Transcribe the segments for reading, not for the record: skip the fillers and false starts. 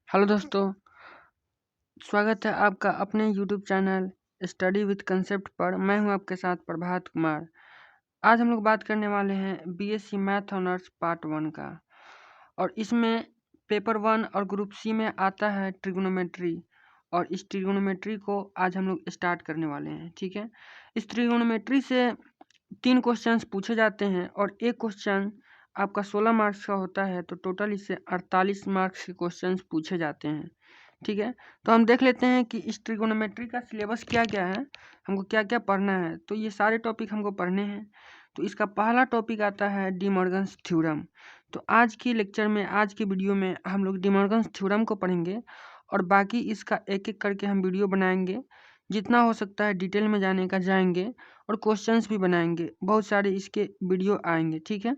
Hello दोस्तों, स्वागत है आपका अपने YouTube channel study with concept पर। मैं हूं आपके साथ प्रभात कुमार। आज हम लोग बात करने वाले हैं बीएससी मैथ ऑनर्स पार्ट 1 का। और इसमें पेपर 1 और ग्रुप सी में आता है ट्रिग्नोमेट्री। और इस ट्रिग्नोमेट्री को आज हम लोग स्टार्ट करने वाले हैं। ठीक है, इस ट्रिग्नोमेट्री से 3 क्वेश्चंस पूछे जाते हैं और एक क्वेश्चन आपका 16 मार्क्स का होता है, तो टोटल इससे 48 मार्क्स के क्वेश्चंस पूछे जाते हैं। ठीक है, तो हम देख लेते हैं कि इस ट्रिगोनोमेट्री का सिलेबस क्या क्या है, हमको क्या क्या पढ़ना है। तो ये सारे टॉपिक हमको पढ़ने हैं। तो इसका पहला टॉपिक आता है डी मॉर्गन्स थ्योरम। तो आज की लेक्चर में, आज की वीडियो में हम लोग डी मॉर्गन्स थ्योरम को पढ़ेंगे और बाकी इसका एक एक करके हम वीडियो बनाएंगे। जितना हो सकता है डिटेल में जाने का जाएंगे और क्वेश्चंस भी बनाएंगे। बहुत सारे इसके वीडियो आएंगे। ठीक है,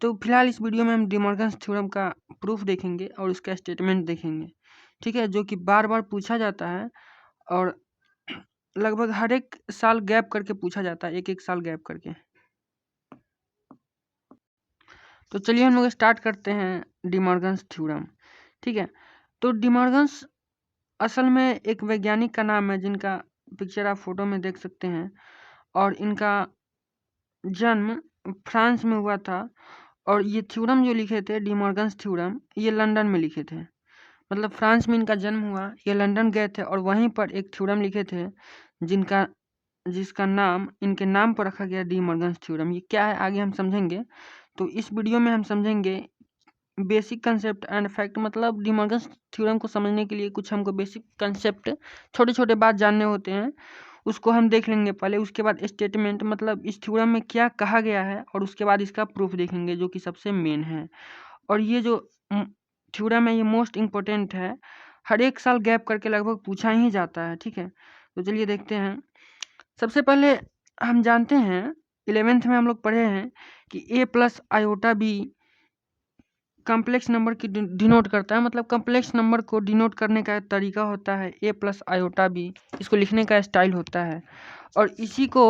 तो फिलहाल इस वीडियो में हम डी मॉर्गन्स थ्योरम का प्रूफ देखेंगे और उसका स्टेटमेंट देखेंगे। ठीक है, जो कि बार बार पूछा जाता है और लगभग हर एक साल गैप करके पूछा जाता है, एक एक साल गैप करके। तो चलिए हम लोग स्टार्ट करते हैं डी मॉर्गन्स थ्योरम। ठीक है, तो डी मॉर्गन्स असल में एक वैज्ञानिक का नाम है जिनका पिक्चर आप फोटो में देख सकते हैं। और इनका जन्म फ्रांस में हुआ था। और ये थ्योरम जो लिखे थे डी मॉर्गन्स थ्योरम, ये लंदन में लिखे थे। मतलब फ्रांस में इनका जन्म हुआ, ये लंदन गए थे और वहीं पर एक थ्योरम लिखे थे जिसका नाम इनके नाम पर रखा गया डी मॉर्गन्स थ्योरम। ये क्या है आगे हम समझेंगे। तो इस वीडियो में हम समझेंगे बेसिक कंसेप्ट एंड फैक्ट। मतलब डी मॉर्गन्स थ्योरम को समझने के लिए कुछ हमको बेसिक कंसेप्ट, छोटे छोटे बात जानने होते हैं, उसको हम देख लेंगे पहले। उसके बाद स्टेटमेंट, मतलब इस थ्योरम में क्या कहा गया है, और उसके बाद इसका प्रूफ देखेंगे जो कि सबसे मेन है। और ये जो थ्योरम है ये मोस्ट इम्पोर्टेंट है, हर एक साल गैप करके लगभग पूछा ही जाता है। ठीक है, तो चलिए देखते हैं। सबसे पहले हम जानते हैं 11th में हम लोग पढ़े हैं कि a plus iota b complex number की डिनोट करता है। मतलब कॉम्प्लेक्स नंबर को डिनोट करने का तरीका होता है a प्लस आयोटा बी, इसको लिखने का स्टाइल होता है। और इसी को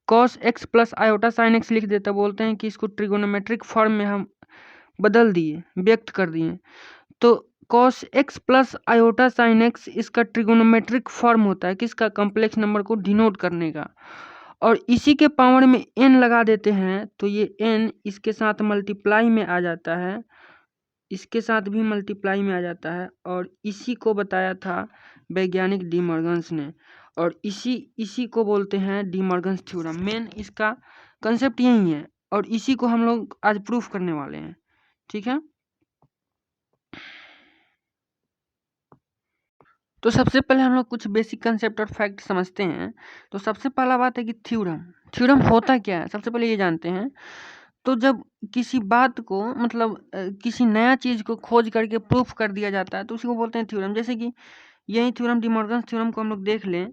cos x plus iota sign x लिख देते, बोलते हैं कि इसको ट्रिगोनोमेट्रिक फॉर्म में हम बदल दिए, व्यक्त कर दिए। तो cos x plus iota sign x इसका ट्रिगोनोमेट्रिक फॉर्म होता है, किसका? कॉम्प्लेक्स नंबर को डिनोट करने का। और इसी के पावर में n लगा देते हैं तो ये n इसके साथ मल्टीप्लाई में आ जाता है, इसके साथ भी मल्टीप्लाई में आ जाता है। और इसी को बताया था वैज्ञानिक डी मॉर्गन्स ने, और इसी को बोलते हैं डी मॉर्गन्स थ्योरम। मेन इसका कंसेप्ट यही है और इसी को हम लोग आज प्रूफ करने वाले हैं। ठीक है, तो सबसे पहले हम लोग कुछ बेसिक कंसेप्ट और फैक्ट समझते हैं। तो सबसे पहला बात है कि थ्योरम थ्योरम होता क्या है, सबसे पहले ये जानते हैं। तो जब किसी बात को, मतलब किसी नया चीज़ को खोज करके प्रूफ कर दिया जाता है तो उसी को बोलते हैं थ्योरम। जैसे कि यही थ्योरम डी मॉर्गन्स थ्योरम को हम लोग देख लें,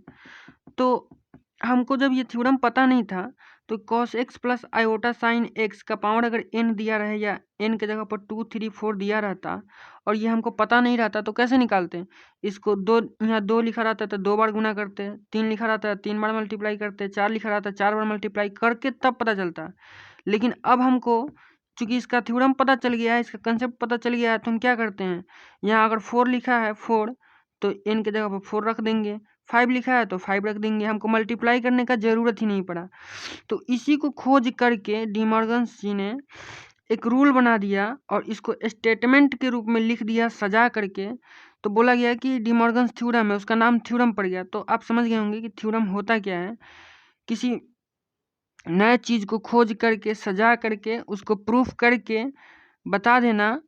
तो हमको जब ये थ्योरम पता नहीं था तो cos x plus iota sign x का पावर अगर n दिया रहे या n के जगह पर 2, 3, 4 दिया रहता और ये हमको पता नहीं रहता तो कैसे निकालते? इसको दो, यहाँ 2 लिखा रहता है तो 2 बार गुना करते, 3 लिखा रहता है 3 बार मल्टीप्लाई करते, 4 लिखा रहता है 4 बार मल्टीप्लाई करके तब पता चलता। लेकिन अब हमको चूंकि इसका थ्योरम पता चल गया है, इसका कंसेप्ट पता चल गया है, तो हम क्या करते हैं, यहाँ अगर 4 लिखा है 4 तो n के जगह पर 4 रख देंगे, 5 लिखा है तो 5 रख देंगे, हमको मल्टीप्लाई करने का जरूरत ही नहीं पड़ा। तो इसी को खोज करके डी मॉर्गन्स जी ने एक रूल बना दिया और इसको स्टेटमेंट के रूप में लिख दिया सजा करके। तो बोला गया कि डी मॉर्गन्स थ्योरम है, उसका नाम थ्योरम पड़ गया। तो आप समझ गए होंगे कि थ्योरम होता क्या है। किसी नए चीज को खोज करके सजा करके उसको प्रूफ करके बता देना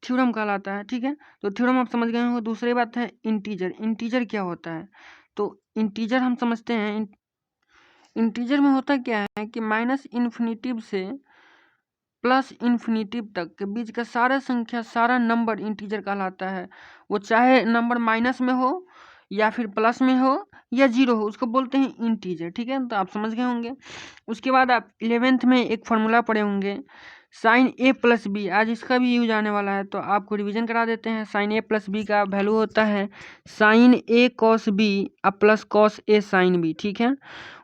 थ्योरम कहलाता है। ठीक है, तो थ्योरम आप समझ गए होंगे। दूसरी बात है इंटीजर। इंटीजर क्या होता है? तो इंटीजर हम समझते हैं, इंटीजर में होता क्या है कि माइनस इन्फिनिटिव से प्लस इन्फिनिटिव तक के बीच का सारा संख्या, सारा नंबर इंटीजर कहलाता है। वो चाहे नंबर माइनस में हो या फिर प्लस में हो या जीरो हो, उसको बोलते हैं इंटीजर। ठीक है, तो आप समझ गए होंगे। उसके बाद आप 11th में एक फॉर्मूला पढ़े होंगे साइन ए प्लस बी, आज इसका भी यूज आने वाला है तो आपको रिवीजन करा देते हैं। साइन ए प्लस बी का वैल्यू होता है साइन ए कॉस बी अब plus cos A sine B. ठीक है,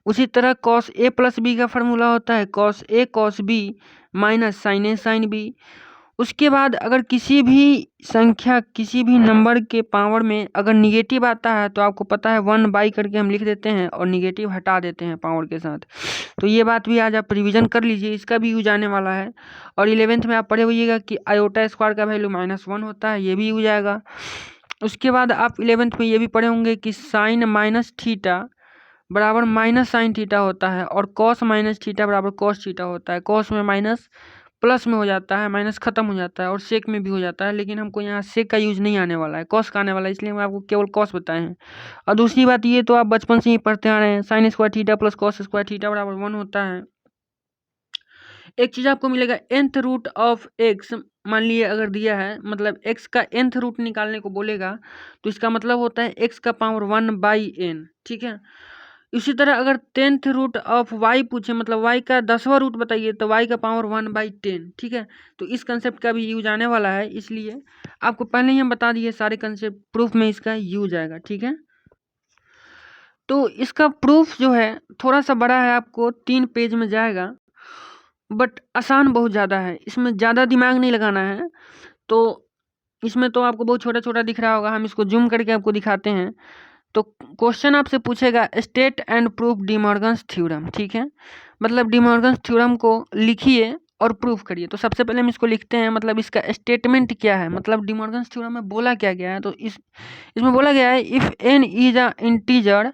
उसी तरह कॉस ए प्लस बी का फार्मूला होता है cos A cos B minus sign A sine B. उसके बाद अगर किसी भी संख्या, किसी भी नंबर के पावर में अगर निगेटिव आता है तो आपको पता है 1/, करके हम लिख देते हैं और निगेटिव हटा देते हैं पावर के साथ। तो ये बात भी आज आप रिवीजन कर लीजिए, इसका भी यूज आने वाला है। और 11th में आप पढ़े होइएगा कि आयोटा स्क्वायर का वैल्यू -1 होता है, ये भी यूज आएगा। उसके बाद आप 11th में ये भी पढ़े होंगे कि साइन माइनस थीटा बराबर माइनस साइन थीटा होता है, और कॉस माइनस थीटा बराबर कॉस थीटा होता है। कॉस में माइनस प्लस में हो जाता है, माइनस खत्म हो जाता है, और सेक में भी हो जाता है, लेकिन हमको यहाँ सेक का यूज नहीं आने वाला है, कॉस का आने वाला है, इसलिए हम आपको केवल कॉस बताए हैं। और दूसरी बात ये तो आप बचपन से ही पढ़ते आ रहे हैं, sine square theta plus cos square theta बराबर 1 होता है। एक चीज आपको मिलेगा nth रूट ऑफ x, मान लिए अगर दिया है, मतलब x का nth रूट निकालने को बोलेगा, तो इसका मतलब होता है x का पावर 1/n, ठीक है। इसी तरह अगर 10th रूट ऑफ y पूछे, मतलब y का 10वां रूट बताइए, तो y का पावर 1/10, ठीक है। तो इस कंसेप्ट का भी यूज आने वाला है, इसलिए आपको पहले ही हम बता दिए सारे कंसेप्ट, प्रूफ में इसका यूज आएगा, ठीक है। तो इसका प्रूफ जो है थोड़ा सा बड़ा है, आपको 3 पेज में जाएगा, बट आसान बहुत ज़्यादा है, इसमें ज़्यादा दिमाग नहीं लगाना है। तो इसमें तो आपको बहुत छोटा छोटा दिख रहा होगा, हम इसको जूम करके आपको दिखाते हैं। तो क्वेश्चन आपसे पूछेगा state and proof D Morgan's theorem, ठीक है। मतलब डी मॉर्गन्स थ्योरम को लिखिए और प्रूफ करिए। तो सबसे पहले हम इसको लिखते हैं, मतलब इसका स्टेटमेंट क्या है, मतलब डी मॉर्गन्स थ्योरम में बोला क्या गया है। तो इसमें बोला गया है if n is a integer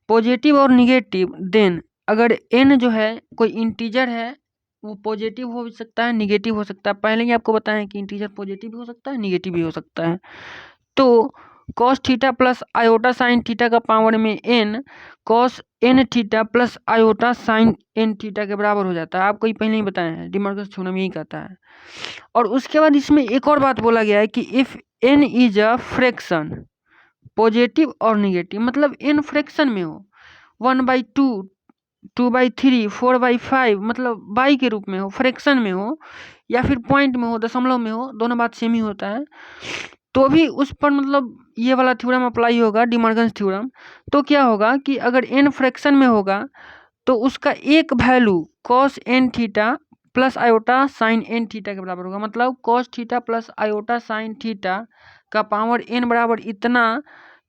positive और निगेटिव, देन अगर n जो है कोई इंटीजर है, वो पॉजिटिव हो सकता है, निगेटिव हो सकता है। पहले ही आपको बताएं कि इंटीजर पॉजिटिव भी हो सकता है, निगेटिव भी हो सकता है। तो cos theta plus iota sine theta का पावर में n cos n theta plus iota sign n theta के बराबर हो जाता है। आपको ये पहले ही बताया है, डी मॉर्गन्स थ्योरम यही कहता है। और उसके बाद इसमें एक और बात बोला गया है कि if n is a fraction positive और निगेटिव, मतलब n फ्रैक्शन में हो, 1/2, 2/3, 4/5, मतलब बाई के रूप में हो, फ्रैक्शन में हो, या फिर पॉइंट में हो, दशमलव में हो, दोनों बात सेम ही होता है, तो भी उस पर मतलब ये वाला थ्योरम अप्लाई होगा, डी मॉर्गन्स थ्योरम। तो क्या होगा कि अगर n फ्रैक्शन में होगा तो उसका एक value cos n theta plus iota sign n theta के बराबर होगा। मतलब cos theta plus iota sine theta का पावर n बराबर इतना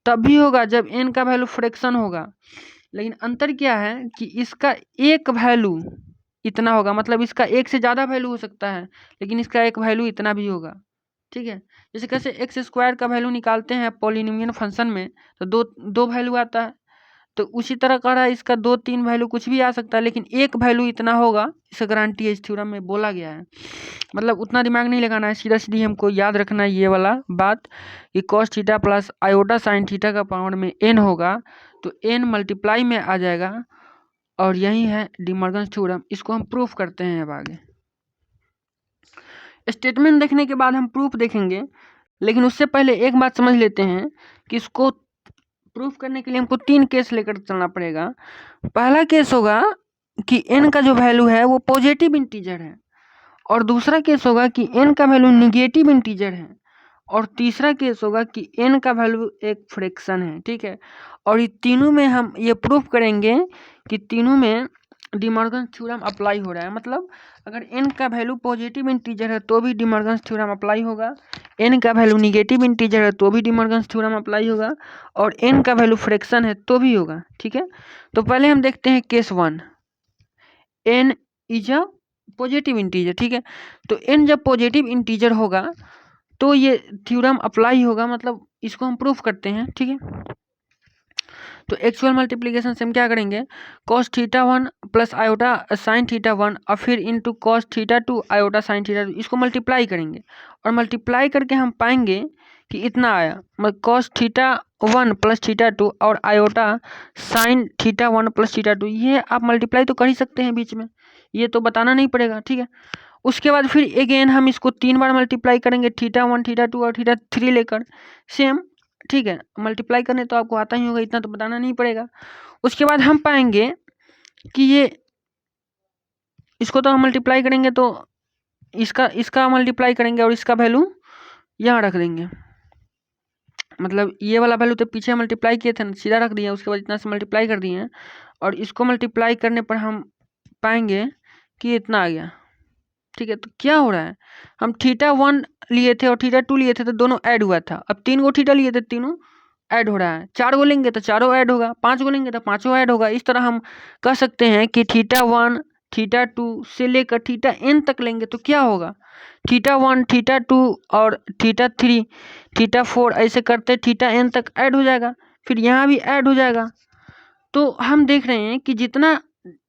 तब भी होगा जब n का वैल्यू फ्रैक्शन होगा। लेकिन अंतर क्या है कि इसका एक वैल्यू इतना होगा, मतलब इसका एक से ज़्यादा वैल्यू हो सकता है, लेकिन इसका एक वैल्यू इतना भी होगा, ठीक है। जैसे कैसे एक्स स्क्वायर का वैल्यू निकालते हैं पॉलिनोमियल फंक्शन में, तो दो वैल्यू आता है, तो उसी तरह का रहा है, इसका 2-3 वैल्यू कुछ भी आ सकता है, लेकिन एक वैल्यू इतना होगा, इसका गारंटी है, इस थ्योरम में बोला गया है। मतलब उतना दिमाग नहीं लगाना है, सीधा सीधी हमको याद रखना है ये वाला बात कि cos theta plus iota sine theta का पावर में n होगा, तो n मल्टीप्लाई में आ जाएगा, और यही है डी मॉर्गन्स थ्योरम। इसको हम प्रूफ करते हैं अब आगे। स्टेटमेंट देखने के बाद हम प्रूफ देखेंगे, लेकिन उससे पहले एक बात समझ लेते हैं कि इसको प्रूफ करने के लिए हमको 3 केस लेकर चलना पड़ेगा। पहला केस होगा कि n का जो वैल्यू है वो पॉजिटिव इंटीजर है, और दूसरा केस होगा कि n का वैल्यू निगेटिव इंटीजर है, और तीसरा केस होगा कि n का वैल्यू एक फ्रैक्शन है, ठीक है। और ये तीनों में हम ये प्रूफ करेंगे कि तीनों में डी मॉर्गन्स थ्योरम अप्लाई हो रहा है। मतलब अगर n का वैल्यू पॉजिटिव इंटीजर है तो भी डी मॉर्गन्स थ्योरम अप्लाई होगा, n का वैल्यू निगेटिव इंटीजर है तो भी डी मॉर्गन्स थ्योरम अप्लाई होगा, और n का वैल्यू फ्रैक्शन है तो भी होगा, ठीक है। तो पहले हम देखते हैं case 1, n is a positive integer, ठीक है। तो n जब पॉजिटिव इंटीजर होगा तो ये थ्योरम अप्लाई होगा, मतलब इसको हम प्रूफ करते हैं, ठीक है। तो एक्चुअल मल्टीप्लिकेशन से हम क्या करेंगे, cos theta 1 plus iota sine theta 1 और फिर into cos theta 2 iota sine theta 2, इसको मल्टीप्लाई करेंगे, और मल्टीप्लाई करके हम पाएंगे कि इतना आया, मतलब cos थीटा 1 प्लस थीटा 2 और iota sine theta 1 plus theta 2। ये आप मल्टीप्लाई तो कर ही सकते हैं बीच में, ये तो बताना नहीं पड़ेगा, ठीक है। उसके बाद फिर अगेन हम इसको 3 बार मल्टीप्लाई करेंगे, थीटा 1 थीटा 2 और थीटा 3 लेकर, सेम, ठीक है। मल्टीप्लाई करने तो आपको आता ही होगा, इतना तो बताना नहीं पड़ेगा। उसके बाद हम पाएंगे कि ये इसको तो हम मल्टीप्लाई करेंगे, तो इसका मल्टीप्लाई करेंगे और इसका वैल्यू यहाँ रख देंगे, मतलब ये वाला वैल्यू तो पीछे मल्टीप्लाई किए थे ना, सीधा रख दिया, उसके बाद इतना से मल्टीप्लाई कर दिए, और इसको मल्टीप्लाई करने पर हम पाएंगे कि इतना आ गया, ठीक है, तो क्या हो रहा है, हम θ1 लिए थे और θ2 लिए थे तो दोनों ऐड हुआ था। अब 3 गो थीटा लिए थे, तीनों ऐड हो रहा है। 4 गो लेंगे तो चारों ऐड होगा, 5 गो लेंगे तो पांचों ऐड होगा। इस तरह हम कह सकते हैं कि θ1 θ2 से लेकर θn तक लेंगे तो क्या होगा, θ1 θ2 और θ3 θ4 ऐसे करते θn तक ऐड हो जाएगा, फिर यहाँ भी ऐड हो जाएगा। तो हम देख रहे हैं कि जितना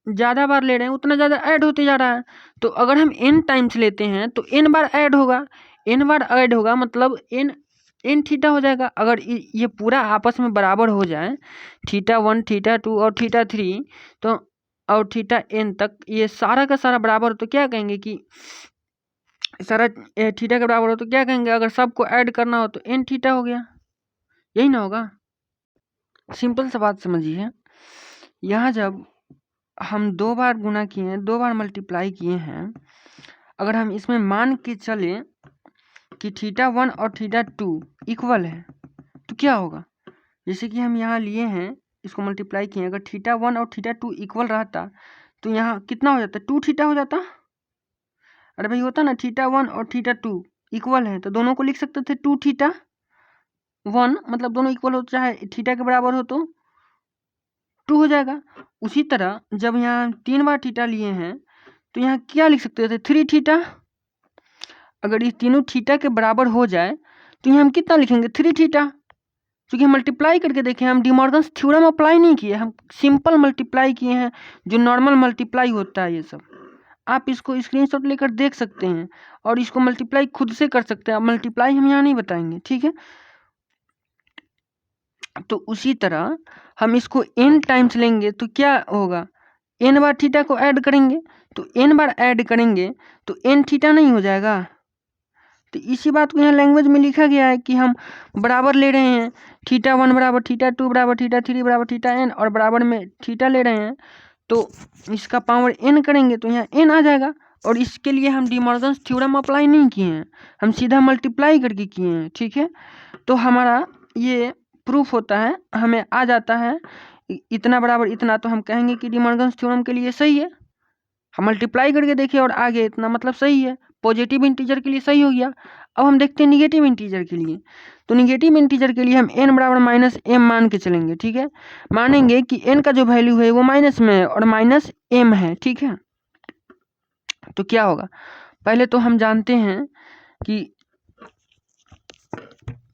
ज़्यादा बार ले रहे हैं उतना ज़्यादा ऐड होते जा रहा है। तो अगर हम n टाइम्स लेते हैं तो n बार ऐड होगा, n बार ऐड होगा मतलब n थीटा हो जाएगा। अगर ये पूरा आपस में बराबर हो जाए, θ1 θ2 और θ3 तो और θn तक ये सारा का सारा बराबर हो तो क्या कहेंगे कि सारा थीटा के बराबर हो तो क्या कहेंगे, अगर सबको ऐड करना हो तो n थीटा हो गया, यही ना होगा। सिंपल सा बात समझिए, यहाँ जब हम 2 बार गुना किए हैं, 2 बार मल्टीप्लाई किए हैं, अगर हम इसमें मान के चले कि θ1 और θ2 इक्वल है तो क्या होगा, जैसे कि हम यहाँ लिए हैं इसको मल्टीप्लाई किए, अगर θ1 और θ2 इक्वल रहता तो यहाँ कितना हो जाता, 2 थीटा हो जाता। अरे भाई होता ना, θ1 और θ2 इक्वल है तो दोनों को लिख सकते थे 2 θ1, मतलब दोनों इक्वल हो, चाहे थीटा के बराबर हो तो 2 हो जाएगा। उसी तरह जब यहाँ 3 बार थीटा लिए हैं तो यहाँ क्या लिख सकते थे, 3 थीटा। अगर ये तीनों थीटा के बराबर हो जाए तो यहाँ हम कितना लिखेंगे, 3 थीटा। क्योंकि हम मल्टीप्लाई करके देखें, हम डिमॉर्गन्स थ्योरम अप्लाई नहीं किए, हम सिंपल मल्टीप्लाई किए हैं जो नॉर्मल मल्टीप्लाई होता है। ये सब आप इसको स्क्रीनशॉट लेकर देख सकते हैं और इसको मल्टीप्लाई खुद से कर सकते हैं। मल्टीप्लाई हम यहाँ नहीं बताएंगे, ठीक है। तो उसी तरह हम इसको n टाइम्स लेंगे तो क्या होगा, n बार थीटा को ऐड करेंगे तो n बार ऐड करेंगे तो n थीटा नहीं हो जाएगा। तो इसी बात को यहाँ लैंग्वेज में लिखा गया है कि हम बराबर ले रहे हैं, θ1 बराबर θ2 बराबर θ3 बराबर θn और बराबर में थीटा ले रहे हैं तो इसका पावर n करेंगे तो यहाँ n आ जाएगा। और इसके लिए हम डिमॉर्गन्स थ्योरम अप्लाई नहीं किए हैं, हम सीधा मल्टीप्लाई करके किए हैं, ठीक है। तो हमारा ये प्रूफ होता है, हमें आ जाता है इतना बराबर इतना, तो हम कहेंगे कि डिमॉर्गन्स थ्योरम के लिए सही है। हम मल्टीप्लाई करके देखें और आगे इतना मतलब सही है, पॉजिटिव इंटीजर के लिए सही हो गया। अब हम देखते हैं निगेटिव इंटीजर के लिए। तो निगेटिव इंटीजर के लिए हम n बराबर -m मान के चलेंगे, ठीक है। मानेंगे कि n का जो वैल्यू है वो माइनस में है और -m है, ठीक है। तो क्या होगा, पहले तो हम जानते हैं कि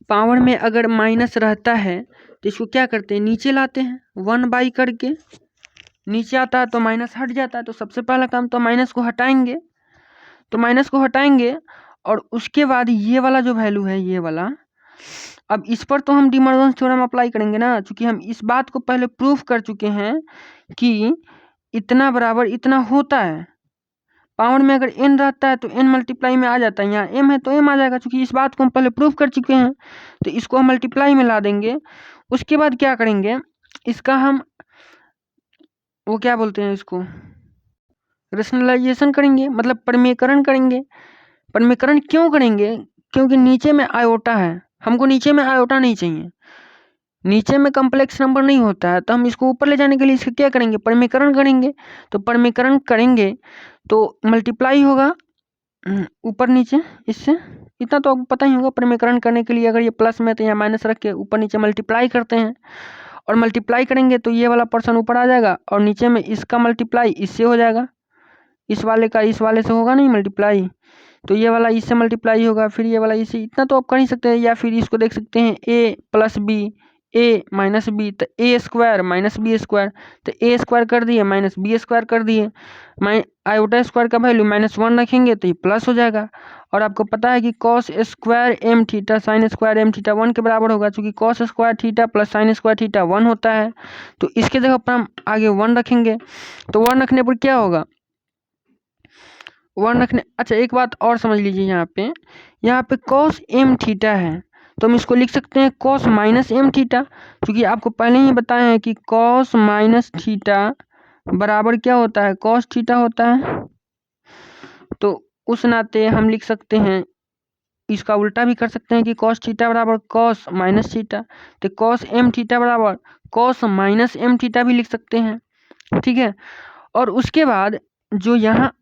पावर में अगर माइनस रहता है तो इसको क्या करते हैं, नीचे लाते हैं 1/, करके नीचे आता है तो माइनस हट जाता है। तो सबसे पहला काम तो माइनस को हटाएंगे, तो माइनस को हटाएंगे और उसके बाद ये वाला जो वैल्यू है ये वाला, अब इस पर तो हम डिमॉर्गन्स थ्योरम अप्लाई करेंगे ना, क्योंकि हम इस बात को पहले प्रूफ कर चुके हैं कि इतना बराबर इतना होता है। पावर में अगर n रहता है तो n मल्टीप्लाई में आ जाता है, यहाँ m है तो m आ जाएगा, क्योंकि इस बात को हम पहले प्रूफ कर चुके हैं। तो इसको हम मल्टीप्लाई में ला देंगे। उसके बाद क्या करेंगे, इसका हम वो क्या बोलते हैं इसको, रेशनलाइजेशन करेंगे, मतलब परमीकरण करेंगे। परमीकरण क्यों करेंगे, क्योंकि नीचे में आयोटा है, हमको नीचे में आयोटा नहीं चाहिए, नीचे में कम्प्लेक्स नंबर नहीं होता है। तो हम इसको ऊपर ले जाने के लिए इसका क्या करेंगे, परमीकरण करेंगे। तो परमीकरण करेंगे तो मल्टीप्लाई होगा ऊपर नीचे, इससे इतना तो आपको पता ही होगा। परमीकरण करने के लिए अगर ये प्लस में तो यहाँ माइनस रख के ऊपर नीचे मल्टीप्लाई करते हैं, और मल्टीप्लाई करेंगे तो ये वाला पर्सन ऊपर आ जाएगा और नीचे में इसका मल्टीप्लाई इससे हो जाएगा, इस वाले का इस वाले से होगा नहीं मल्टीप्लाई, तो ये वाला इससे मल्टीप्लाई होगा, फिर ये वाला इससे। इतना तो आप कर ही सकते हैं। या फिर इसको देख सकते हैं a + b a - b, तो a² - b², तो a² कर दिए -b² कर दिए, आयोटा स्क्वायर का वैल्यू -1 रखेंगे तो ये प्लस हो जाएगा। और आपको पता है कि cos² m theta sin² m theta 1 के बराबर होगा, क्योंकि cos² theta plus sin² theta 1 होता है। तो इसके जगह पर हम आगे 1 रखेंगे, तो 1 रखने पर क्या होगा, 1 रखने, अच्छा एक बात और समझ लीजिए, यहाँ पे cos m थीटा है तो हम इसको लिख सकते हैं cos -m थीटा, क्योंकि आपको पहले ही बताया है कि cos - थीटा बराबर क्या होता है, cos थीटा होता है। तो उस नाते हम लिख सकते हैं, इसका उल्टा भी कर सकते हैं कि cos थीटा बराबर cos - थीटा, तो cos m थीटा बराबर cos -m थीटा भी लिख सकते हैं, ठीक है। और उसके बाद जो यहाँ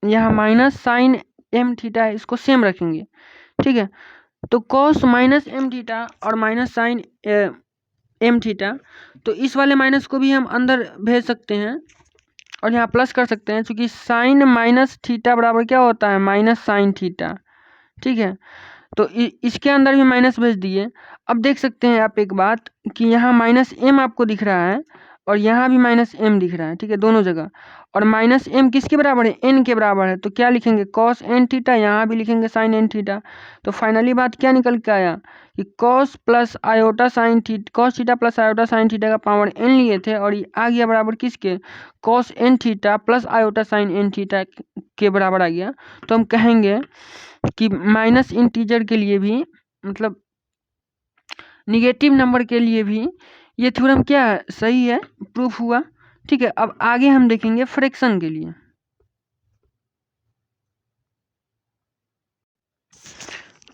यहाँ माइनस साइन एम थीटा है, इसको सेम रखेंगे, ठीक है। तो कॉस माइनस एम थीटा और माइनस साइन एम थीटा, तो इस वाले माइनस को भी हम अंदर भेज सकते हैं और यहाँ प्लस कर सकते हैं, क्योंकि साइन माइनस थीटा बराबर क्या होता है, माइनस साइन थीटा, ठीक है। तो इसके अंदर भी माइनस भेज दिए। अब देख सकते हैं आप एक बात कि यहाँ माइनस एम आपको दिख रहा है और यहाँ भी माइनस एम दिख रहा है, ठीक है, दोनों जगह। और माइनस एम किसके बराबर है, एन के बराबर है, तो क्या लिखेंगे, कॉस एन थीटा, यहाँ भी लिखेंगे साइन एन थीटा। तो फाइनली बात क्या निकल के आया कि cos plus iota sine theta, cos theta plus iota sine theta का पावर एन लिए थे और ये आ गया बराबर किसके, cos N theta plus iota sine n theta के बराबर आ गया। तो हम कहेंगे कि माइनस इंटीजर के लिए भी, मतलब निगेटिव नंबर के लिए भी ये थ्योरम क्या है, सही है, प्रूफ हुआ, ठीक है। अब आगे हम देखेंगे फ्रैक्शन के लिए।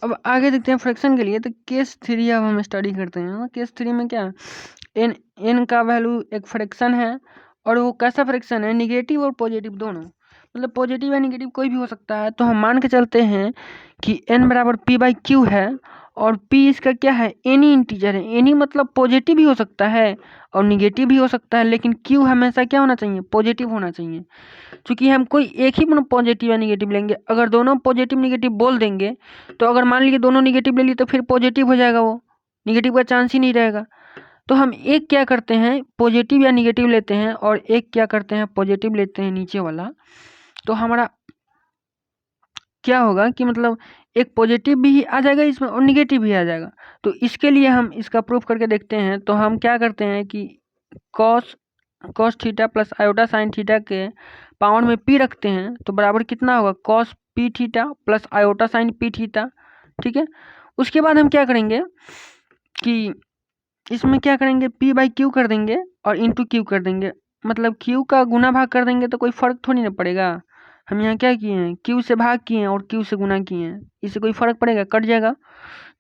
अब आगे देखते हैं फ्रैक्शन के लिए। तो केस 3 अब हम स्टडी करते हैं। केस 3 में क्या, एन का वैल्यू एक फ्रैक्शन है और वो कैसा फ्रैक्शन है, निगेटिव और पॉजिटिव दोनों, मतलब पॉजिटिव या निगेटिव कोई भी हो सकता है। तो हम मान के चलते हैं कि n बराबर p बाई क्यू है और p इसका क्या है, एनी इंटीजर है। एनी मतलब पॉजिटिव भी हो सकता है और निगेटिव भी हो सकता है, लेकिन q हमेशा क्या होना चाहिए, पॉजिटिव होना चाहिए। क्योंकि हम कोई एक ही पॉजिटिव या निगेटिव लेंगे, अगर दोनों पॉजिटिव निगेटिव बोल देंगे तो अगर मान लीजिए दोनों निगेटिव ले लिए तो फिर पॉजिटिव हो जाएगा, वो निगेटिव का चांस ही नहीं रहेगा। तो हम एक क्या करते हैं, पॉजिटिव या निगेटिव लेते हैं और एक क्या करते हैं, पॉजिटिव लेते हैं नीचे वाला। तो हमारा क्या होगा कि मतलब एक पॉजिटिव भी आ जाएगा इसमें और निगेटिव भी आ जाएगा। तो इसके लिए हम इसका प्रूफ करके देखते हैं। तो हम क्या करते हैं कि cos theta plus iota sine theta के पावर में p रखते हैं, तो बराबर कितना होगा, cos p theta plus iota sign p theta, ठीक है। उसके बाद हम क्या करेंगे कि इसमें क्या करेंगे, p बाई क्यू कर देंगे और इंटू क्यू कर देंगे, मतलब q का गुना भाग कर देंगे तो कोई फर्क थोड़ी ना पड़ेगा। हम यहाँ क्या किए हैं, q से भाग किए हैं और q से गुना किए हैं, इससे कोई फर्क पड़ेगा, कट जाएगा।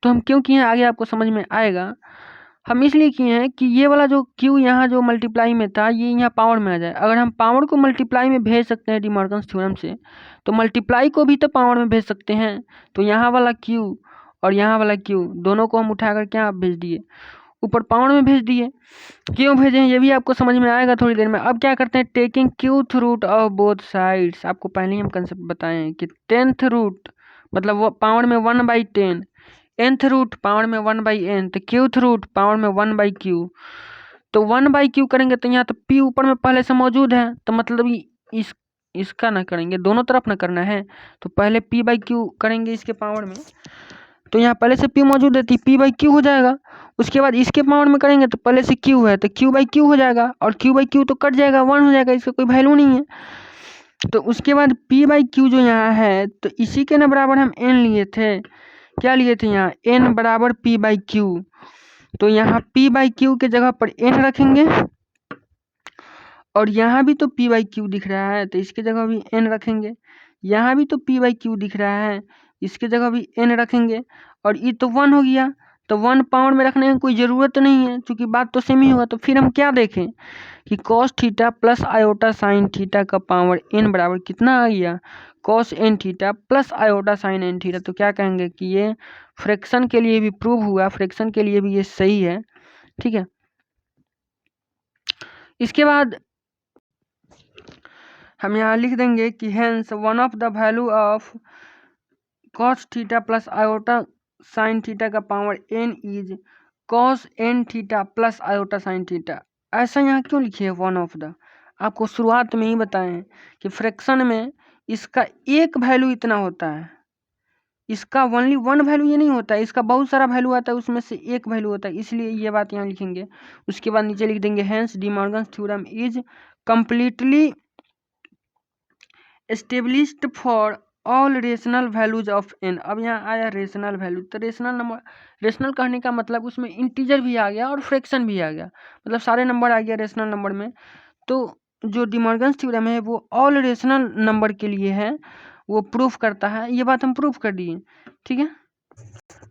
तो हम क्यों किए हैं आगे आपको समझ में आएगा। हम इसलिए किए हैं कि ये वाला जो q यहाँ जो मल्टीप्लाई में था ये यहाँ पावर में आ जाए। अगर हम पावर को मल्टीप्लाई में भेज सकते हैं डिमॉर्गन्स थ्योरम से, तो मल्टीप्लाई को भी तो पावर में भेज सकते हैं। तो यहाँ वाला q और यहाँ वाला q दोनों को हम उठा कर क्या भेज दिए, ऊपर पावर में भेज दिए। क्यों भेजे ये भी आपको समझ में आएगा थोड़ी देर में। अब क्या करते हैं, taking cube root of both sides. आपको पहले ही हम कंसेप्ट बताए हैं कि 10th रूट मतलब वो पावर में 1/10, nth रूट पावर में 1/n, तो क्यूथ रूट पावर में 1/q। तो 1/q करेंगे तो यहाँ तो p ऊपर में पहले से मौजूद है, तो मतलब इसका ना करेंगे, दोनों तरफ ना करना है। तो पहले p/q करेंगे इसके पावर में, तो यहाँ पहले से p मौजूद है तो p/q हो जाएगा। उसके बाद इसके पावर में करेंगे तो पहले से q है तो q/q हो जाएगा और q/q तो कट जाएगा, 1 हो जाएगा, इसका कोई वैल्यू नहीं है। तो उसके बाद p/q जो यहाँ है तो इसी के ना बराबर हम n लिए थे, क्या लिए थे यहाँ, n बराबर p/q। तो यहाँ p/q के जगह पर n रखेंगे और यहाँ भी तो p/q दिख रहा है तो इसके जगह भी n रखेंगे, यहाँ भी तो p/q दिख रहा है इसके जगह भी n रखेंगे और ये तो 1 हो गया। तो 1 पावर में रखने की कोई ज़रूरत नहीं है क्योंकि बात तो सेम ही होगा। तो फिर हम क्या देखें कि cos theta plus iota sine theta का पावर n बराबर कितना आ गया, cos N theta plus iota sine n theta. तो क्या कहेंगे कि ये फ्रैक्शन के लिए भी प्रूव हुआ, फ्रैक्शन के लिए भी ये सही है, ठीक है। इसके बाद हम यहाँ लिख देंगे कि hence one of the value of cos theta plus iota sine theta का power n is cos N theta plus iota sine theta. ऐसा यहाँ क्यों लिखिए वन ऑफ द, आपको शुरुआत में ही बताएं कि फ्रैक्शन में इसका एक वैल्यू इतना होता है, इसका ओनली 1 वैल्यू ये नहीं होता है, इसका बहुत सारा वैल्यू आता है, उसमें से एक वैल्यू होता है, इसलिए ये बात यहाँ लिखेंगे। उसके बाद नीचे लिख देंगे hence D Morgan's theorem is completely established for all rational values of n। अब यहाँ आया रेशनल वैल्यू, तो रेशनल नंबर, रेशनल कहने का मतलब उसमें इंटीजर भी आ गया और फ्रैक्शन भी आ गया, मतलब सारे नंबर आ गया रेशनल नंबर में। तो जो डी मॉर्गन्स थ्योरम है वो ऑल रेशनल नंबर के लिए है, वो प्रूफ करता है। ये बात हम प्रूफ कर दिए, ठीक है।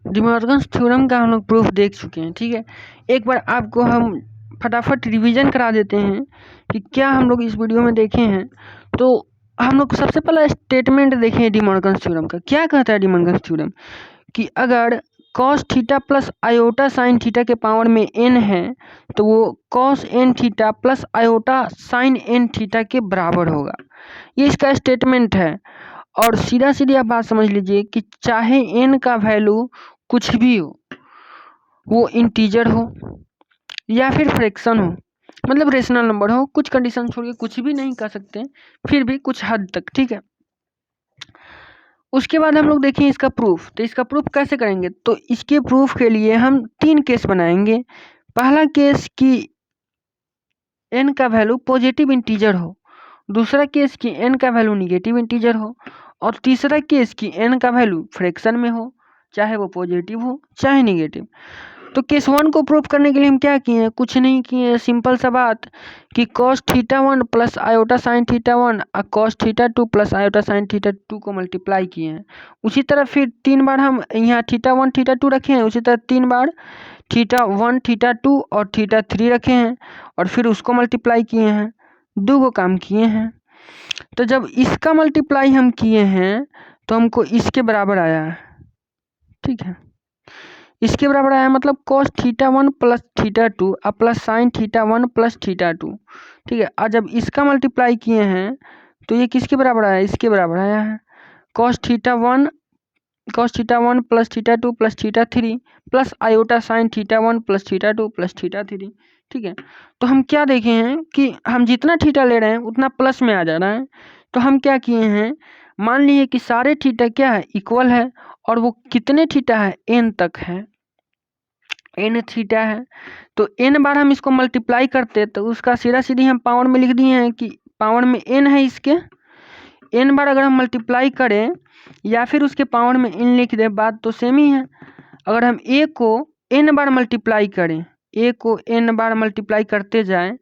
डी मॉर्गन्स थ्योरम का हम लोग प्रूफ देख चुके हैं, ठीक है। एक बार आपको हम फटाफट रिवीजन करा देते हैं कि क्या हम लोग इस वीडियो में देखे हैं। तो हम लोग सबसे पहला स्टेटमेंट देखें डी मॉर्गन्स थ्योरम का। क्या कहता है डी मॉर्गन्स थ्योरम कि अगर cos theta plus iota sine theta के पावर में n है तो वो cos n theta plus iota sign n theta के बराबर होगा। ये इसका स्टेटमेंट है। और सीधा सीधी आप बात समझ लीजिए कि चाहे n का वैल्यू कुछ भी हो, वो इंटीजर हो या फिर फ्रैक्शन हो, मतलब रेशनल नंबर हो, कुछ कंडीशन छोड़ के कुछ भी नहीं कर सकते, फिर भी कुछ हद तक, ठीक है। उसके बाद हम लोग देखें इसका प्रूफ। तो इसका प्रूफ कैसे करेंगे, तो इसके प्रूफ के लिए हम 3 केस बनाएंगे। पहला केस कि n का वैल्यू पॉजिटिव इंटीजर हो, दूसरा केस कि n का वैल्यू निगेटिव इंटीजर हो, और तीसरा केस कि n का वैल्यू फ्रैक्शन में हो, चाहे वो पॉजिटिव हो चाहे निगेटिव। तो केस 1 को प्रूफ करने के लिए हम क्या किए हैं, कुछ नहीं किए, सिंपल सा बात कि cos theta 1 plus iota sine theta 1 और cos theta 2 plus iota sine theta 2 को मल्टीप्लाई किए हैं। उसी तरह फिर 3 बार हम यहाँ थीटा 1 थीटा 2 रखे हैं, उसी तरह 3 बार थीटा 1 थीटा 2 और थीटा 3 रखे हैं और फिर उसको मल्टीप्लाई किए हैं, 2 को काम किए हैं। तो जब इसका मल्टीप्लाई हम किए हैं तो हमको इसके बराबर आया है, ठीक है, इसके बराबर आया, मतलब cos थीटा 1 प्लस थीटा 2 और plus sine theta 1 plus theta 2, ठीक है। और जब इसका मल्टीप्लाई किए हैं तो ये किसके बराबर आया, इसके बराबर आया है, cos theta 1 plus theta 2 plus theta 3 plus iota sine theta 1 plus theta 2 plus theta 3, ठीक है। तो हम क्या देखे हैं कि हम जितना थीटा ले रहे हैं उतना प्लस में आ जा रहा है। तो हम क्या किए हैं, मान लीजिए कि सारे थीटा क्या है, इक्वल है, और वो कितने थीटा है, n तक है, n थीटा है। तो n बार हम इसको मल्टीप्लाई करते तो उसका सीधा सीधी हम पावर में लिख दिए हैं कि पावर में n है, इसके n बार अगर हम मल्टीप्लाई करें या फिर उसके पावर में n लिख दें, बात तो सेम ही है। अगर हम a को n बार मल्टीप्लाई करें, a को n बार मल्टीप्लाई करते जाएं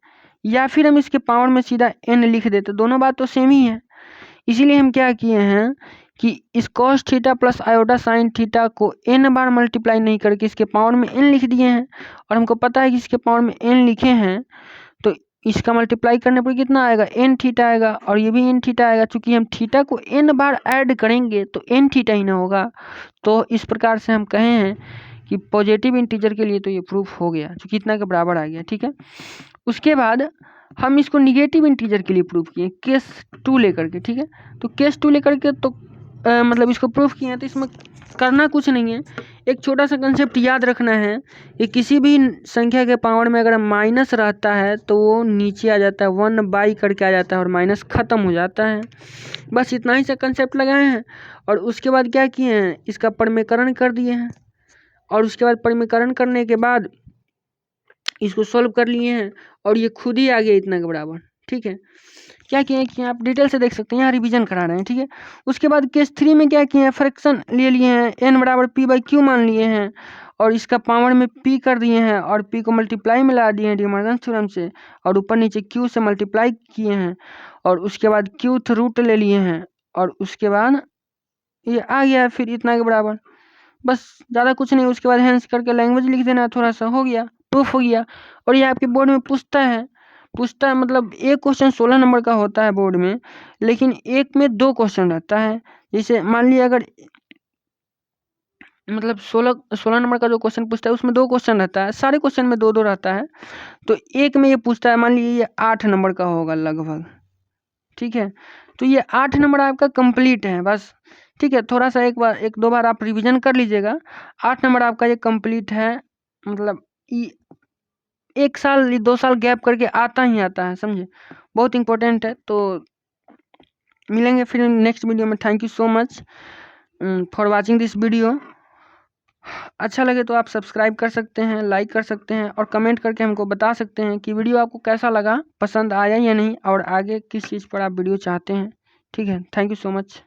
या फिर हम इसके पावर में सीधा n लिख दें, तो दोनों बात तो सेम ही है। इसीलिए हम क्या किए हैं कि इस cos theta plus iota sine theta को n बार मल्टीप्लाई नहीं करके इसके पावर में n लिख दिए हैं, और हमको पता है कि इसके पावर में n लिखे हैं तो इसका मल्टीप्लाई करने पर कितना आएगा, n थीटा आएगा, और ये भी n थीटा आएगा। चूंकि हम थीटा को n बार ऐड करेंगे तो n थीटा ही ना होगा। तो इस प्रकार से हम कहे हैं कि पॉजिटिव इंटीजर के लिए तो ये प्रूफ हो गया, चूंकि इतना के बराबर आ गया, ठीक है। उसके बाद हम इसको निगेटिव इंटीजर के लिए प्रूफ किए केस 2 लेकर के, ठीक है। तो केस 2 लेकर के तो मतलब इसको प्रूफ किए हैं। तो इसमें करना कुछ नहीं है, एक छोटा सा कंसेप्ट याद रखना है कि किसी भी संख्या के पावर में अगर माइनस रहता है तो वो नीचे आ जाता है, 1/, करके आ जाता है और माइनस ख़त्म हो जाता है। बस इतना ही सा कंसेप्ट लगाए हैं और उसके बाद क्या किए हैं, इसका परिमेयकरण कर दिए हैं, और उसके बाद परिमेयकरण करने के बाद इसको सॉल्व कर लिए हैं और ये खुद ही आ गया इतना के बराबर, ठीक है। क्या किए कि आप डिटेल से देख सकते हैं, यहाँ रिवीजन करा रहे हैं, ठीक है। उसके बाद केस 3 में क्या किए हैं, फ्रैक्शन ले लिए हैं, n बराबर p/q मान लिए हैं और इसका पावर में p कर दिए हैं और p को मल्टीप्लाई में ला दिए हैं डी मॉर्गन थ्योरम से, और ऊपर नीचे q से मल्टीप्लाई किए हैं, और उसके बाद qth रूट ले लिए हैं, और उसके बाद ये आ गया फिर इतना के बराबर। बस ज़्यादा कुछ नहीं। उसके बाद हैंस करके लैंग्वेज लिख देना, थोड़ा सा हो गया, प्रूफ हो गया। और ये आपके बोर्ड में पूछता है मतलब एक क्वेश्चन 16 नंबर का होता है बोर्ड में, लेकिन एक में 2 क्वेश्चन रहता है। जैसे मान लीजिए अगर मतलब 16 नंबर का जो क्वेश्चन पूछता है उसमें 2 क्वेश्चन रहता है, सारे क्वेश्चन में 2-2 रहता है। तो एक में ये पूछता है, मान लीजिए ये 8 नंबर का होगा लगभग, ठीक है। तो ये 8 नंबर आपका कंप्लीट है बस, ठीक है। थोड़ा सा एक दो बार आप रिवीजन कर लीजिएगा। 8 नंबर आपका ये कंप्लीट है, मतलब 1 साल 2 साल गैप करके आता ही आता है, समझे, बहुत इंपॉर्टेंट है। तो मिलेंगे फिर नेक्स्ट वीडियो में। Thank you so much for watching this video. अच्छा लगे तो आप सब्सक्राइब कर सकते हैं, लाइक कर सकते हैं और कमेंट करके हमको बता सकते हैं कि वीडियो आपको कैसा लगा, पसंद आया या नहीं, और आगे किस चीज़ पर आप वीडियो चाहते हैं, ठीक है। Thank you so much.